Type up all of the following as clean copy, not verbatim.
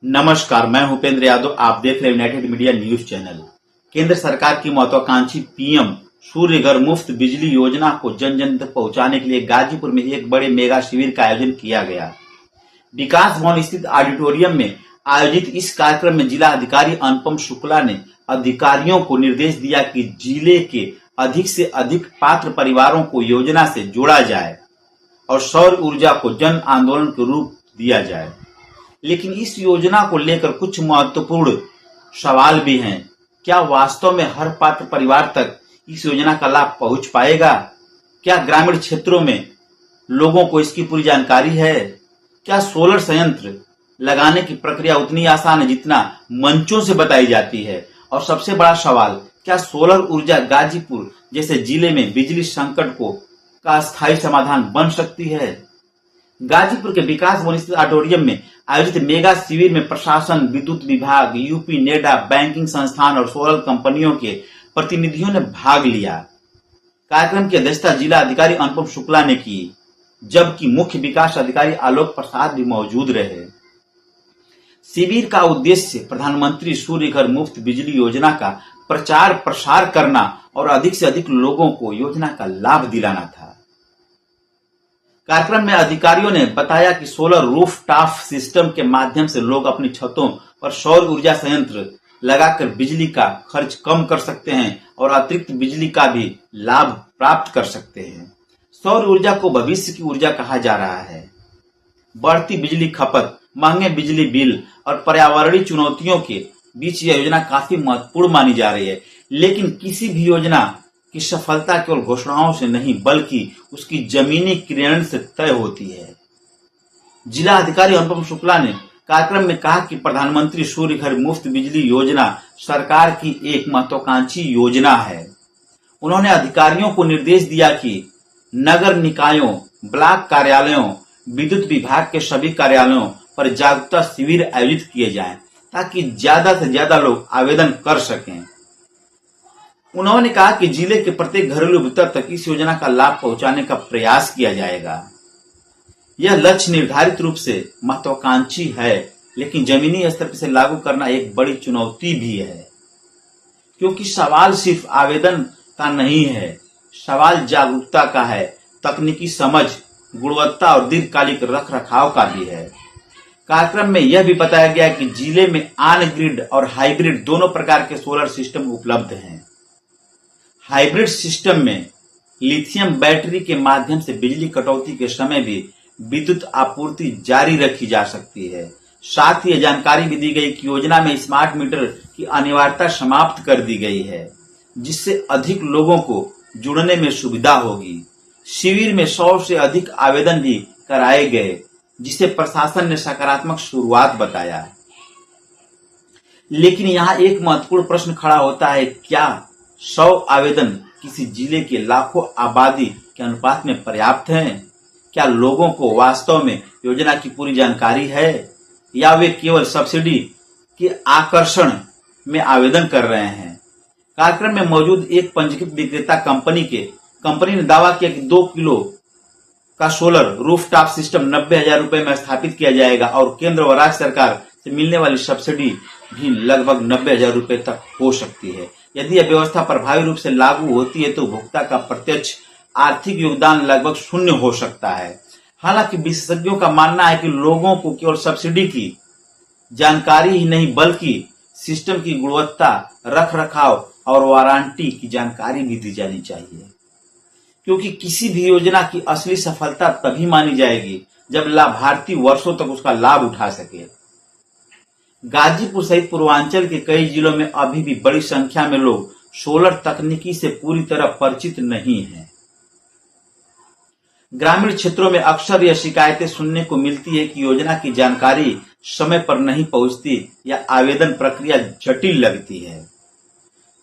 नमस्कार, मैं भूपेंद्र यादव। आप देख रहे हैं यूनाइटेड मीडिया न्यूज चैनल। केंद्र सरकार की महत्वाकांक्षी पीएम सूर्य घर मुफ्त बिजली योजना को जन जन तक पहुंचाने के लिए गाजीपुर में एक बड़े मेगा शिविर का आयोजन किया गया। विकास भवन स्थित ऑडिटोरियम में आयोजित इस कार्यक्रम में जिला अधिकारी अनुपम शुक्ला ने अधिकारियों को निर्देश दिया कि जिले के अधिक से अधिक पात्र परिवारों को योजना से जोड़ा जाए और सौर ऊर्जा को जन आंदोलन के रूप दिया जाए। लेकिन इस योजना को लेकर कुछ महत्वपूर्ण सवाल भी हैं। क्या वास्तव में हर पात्र परिवार तक इस योजना का लाभ पहुंच पाएगा? क्या ग्रामीण क्षेत्रों में लोगों को इसकी पूरी जानकारी है? क्या सोलर संयंत्र लगाने की प्रक्रिया उतनी आसान है जितना मंचों से बताई जाती है? और सबसे बड़ा सवाल, क्या सोलर ऊर्जा गाजीपुर जैसे जिले में बिजली संकट का स्थायी समाधान बन सकती है? गाजीपुर के विकास भवन स्थित ऑडिटोरियम में आयोजित मेगा शिविर में प्रशासन, विद्युत विभाग, यूपी नेडा, बैंकिंग संस्थान और सोलर कंपनियों के प्रतिनिधियों ने भाग लिया। कार्यक्रम की अध्यक्षता जिला अधिकारी अनुपम शुक्ला ने की, जबकि मुख्य विकास अधिकारी आलोक प्रसाद भी मौजूद रहे। शिविर का उद्देश्य प्रधानमंत्री सूर्य घर मुफ्त बिजली योजना का प्रचार प्रसार करना और अधिक से अधिक लोगों को योजना का लाभ दिलाना था। कार्यक्रम में अधिकारियों ने बताया कि सोलर रूफटॉप सिस्टम के माध्यम से लोग अपनी छतों पर सौर ऊर्जा संयंत्र लगाकर बिजली का खर्च कम कर सकते हैं और अतिरिक्त बिजली का भी लाभ प्राप्त कर सकते हैं। सौर ऊर्जा को भविष्य की ऊर्जा कहा जा रहा है। बढ़ती बिजली खपत, महंगे बिजली बिल और पर्यावरणीय चुनौतियों के बीच यह योजना काफी महत्वपूर्ण मानी जा रही है। लेकिन किसी भी योजना की सफलता केवल घोषणाओं से नहीं बल्कि उसकी जमीनी क्रियान्वयन से तय होती है। जिला अधिकारी अनुपम शुक्ला ने कार्यक्रम में कहा कि प्रधानमंत्री सूर्य घर मुफ्त बिजली योजना सरकार की एक महत्वाकांक्षी योजना है। उन्होंने अधिकारियों को निर्देश दिया कि नगर निकायों, ब्लॉक कार्यालयों, विद्युत विभाग के सभी कार्यालयों पर जागरूकता शिविर आयोजित किए जाएं ताकि ज्यादा से ज्यादा लोग आवेदन कर सकें। उन्होंने कहा कि जिले के प्रत्येक घरेलू वितरक तक इस योजना का लाभ पहुंचाने का प्रयास किया जाएगा। यह लक्ष्य निर्धारित रूप से महत्वाकांक्षी है, लेकिन जमीनी स्तर पर इसे लागू करना एक बड़ी चुनौती भी है, क्योंकि सवाल सिर्फ आवेदन का नहीं है, सवाल जागरूकता का है, तकनीकी समझ, गुणवत्ता और दीर्घकालिक रख रखाव का भी है। कार्यक्रम में यह भी बताया गया कि जिले में ऑन ग्रिड और हाइब्रिड दोनों प्रकार के सोलर सिस्टम उपलब्ध हैं। हाइब्रिड सिस्टम में लिथियम बैटरी के माध्यम से बिजली कटौती के समय भी विद्युत आपूर्ति जारी रखी जा सकती है। साथ ही यह जानकारी भी दी गई कि योजना में स्मार्ट मीटर की अनिवार्यता समाप्त कर दी गई है, जिससे अधिक लोगों को जुड़ने में सुविधा होगी। शिविर में 100 से अधिक आवेदन भी कराए गए, जिसे प्रशासन ने सकारात्मक शुरुआत बताया। लेकिन यहाँ एक महत्वपूर्ण प्रश्न खड़ा होता है, क्या 100 आवेदन किसी जिले के लाखों आबादी के अनुपात में पर्याप्त हैं? क्या लोगों को वास्तव में योजना की पूरी जानकारी है या वे केवल सब्सिडी के आकर्षण में आवेदन कर रहे हैं? कार्यक्रम में मौजूद एक पंजीकृत विक्रेता कंपनी ने दावा किया कि 2 किलो का सोलर रूफटॉप सिस्टम 90,000 रुपए में स्थापित किया जाएगा और केंद्र व राज्य सरकार से मिलने वाली सब्सिडी भी लगभग 90,000 रुपए तक हो सकती है। यदि यह व्यवस्था प्रभावी रूप से लागू होती है तो उपभोक्ता का प्रत्यक्ष आर्थिक योगदान लगभग 0 हो सकता है। हालांकि विशेषज्ञों का मानना है कि लोगों को केवल सब्सिडी की जानकारी ही नहीं बल्कि सिस्टम की गुणवत्ता, रख रखाव और वारंटी की जानकारी भी दी जानी चाहिए, क्योंकि किसी भी योजना की असली सफलता तभी मानी जाएगी जब लाभार्थी वर्षों तक उसका लाभ उठा सके। गाजीपुर सहित पूर्वांचल के कई जिलों में अभी भी बड़ी संख्या में लोग सोलर तकनीकी से पूरी तरह परिचित नहीं हैं। ग्रामीण क्षेत्रों में अक्सर यह शिकायतें सुनने को मिलती है कि योजना की जानकारी समय पर नहीं पहुंचती या आवेदन प्रक्रिया जटिल लगती है।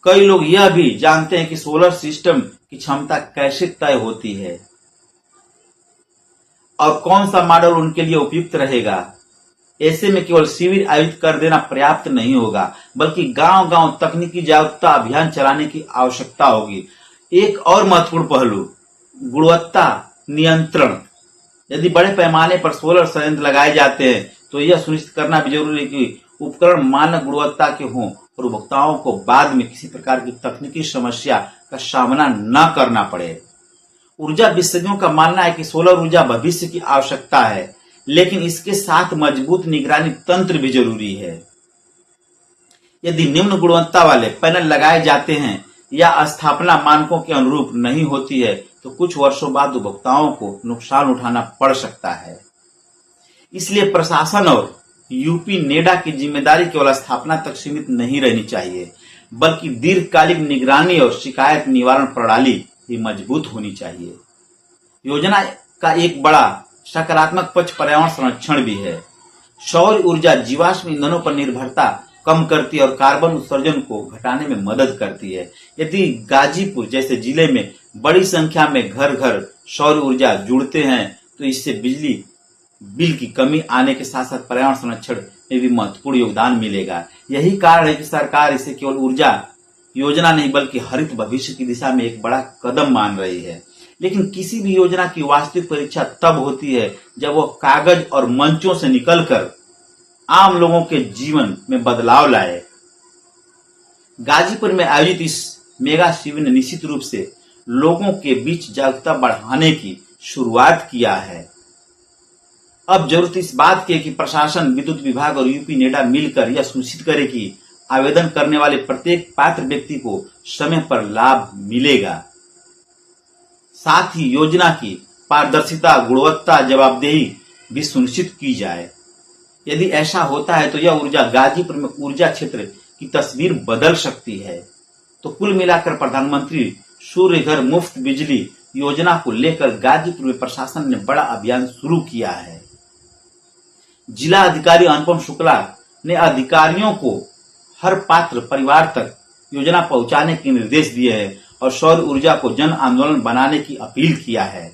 कई लोग यह भी जानते हैं कि सोलर सिस्टम की क्षमता कैसे तय होती है और कौन सा मॉडल उनके लिए उपयुक्त रहेगा। ऐसे में केवल शिविर आयोजित कर देना पर्याप्त नहीं होगा, बल्कि गांव-गांव तकनीकी जागरूकता अभियान चलाने की आवश्यकता होगी। एक और महत्वपूर्ण पहलू, गुणवत्ता नियंत्रण। यदि बड़े पैमाने पर सोलर संयंत्र लगाए जाते हैं तो यह सुनिश्चित करना भी जरूरी है कि उपकरण मानक गुणवत्ता के हों और उपभोक्ताओं को बाद में किसी प्रकार की तकनीकी समस्या का सामना न करना पड़े। ऊर्जा विशेषज्ञों का मानना है कि सोलर ऊर्जा भविष्य की आवश्यकता है, लेकिन इसके साथ मजबूत निगरानी तंत्र भी जरूरी है। यदि निम्न गुणवत्ता वाले पैनल लगाए जाते हैं या स्थापना मानकों के अनुरूप नहीं होती है तो कुछ वर्षों बाद उपभोक्ताओं को नुकसान उठाना पड़ सकता है। इसलिए प्रशासन और यूपी नेडा की जिम्मेदारी केवल स्थापना तक सीमित नहीं रहनी चाहिए, बल्कि दीर्घकालिक निगरानी और शिकायत निवारण प्रणाली भी मजबूत होनी चाहिए। योजना का एक बड़ा सकारात्मक पक्ष पर्यावरण संरक्षण भी है। सौर ऊर्जा जीवाश्म ईंधनों पर निर्भरता कम करती है और कार्बन उत्सर्जन को घटाने में मदद करती है। यदि गाजीपुर जैसे जिले में बड़ी संख्या में घर घर सौर ऊर्जा जुड़ते हैं तो इससे बिजली बिल की कमी आने के साथ साथ पर्यावरण संरक्षण में भी महत्वपूर्ण योगदान मिलेगा। यही कारण है कि सरकार इसे केवल ऊर्जा योजना नहीं बल्कि हरित भविष्य की दिशा में एक बड़ा कदम मान रही है। लेकिन किसी भी योजना की वास्तविक परीक्षा तब होती है जब वह कागज और मंचों से निकलकर आम लोगों के जीवन में बदलाव लाए। गाजीपुर में आयोजित इस मेगा शिविर ने निश्चित रूप से लोगों के बीच जागरूकता बढ़ाने की शुरुआत किया है। अब जरूरत इस बात की है कि प्रशासन, विद्युत विभाग और यूपी नेडा मिलकर यह सुनिश्चित करे कि आवेदन करने वाले प्रत्येक पात्र व्यक्ति को समय पर लाभ मिलेगा। साथ ही योजना की पारदर्शिता, गुणवत्ता, जवाबदेही भी सुनिश्चित की जाए। यदि ऐसा होता है तो यह ऊर्जा गाजीपुर में ऊर्जा क्षेत्र की तस्वीर बदल सकती है। तो कुल मिलाकर प्रधानमंत्री सूर्य घर मुफ्त बिजली योजना को लेकर गाजीपुर में प्रशासन ने बड़ा अभियान शुरू किया है। जिला अधिकारी अनुपम शुक्ला ने अधिकारियों को हर पात्र परिवार तक योजना पहुंचाने के निर्देश दिए हैं और सौर ऊर्जा को जन आंदोलन बनाने की अपील किया है।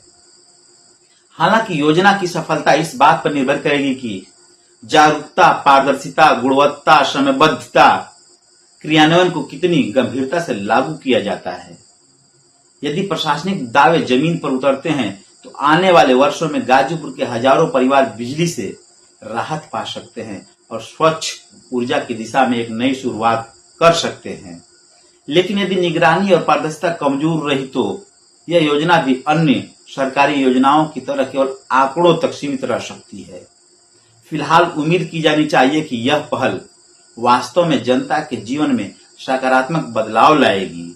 हालांकि योजना की सफलता इस बात पर निर्भर करेगी कि जागरूकता, पारदर्शिता, गुणवत्ता, समयबद्धता, क्रियान्वयन को कितनी गंभीरता से लागू किया जाता है। यदि प्रशासनिक दावे जमीन पर उतरते हैं तो आने वाले वर्षों में गाजीपुर के हजारों परिवार बिजली से राहत पा सकते हैं और स्वच्छ ऊर्जा की दिशा में एक नई शुरुआत कर सकते हैं। लेकिन यदि निगरानी और पारदर्शिता कमजोर रही तो यह योजना भी अन्य सरकारी योजनाओं की तरह केवल आंकड़ों तक सीमित रह सकती है। फिलहाल उम्मीद की जानी चाहिए कि यह पहल वास्तव में जनता के जीवन में सकारात्मक बदलाव लाएगी।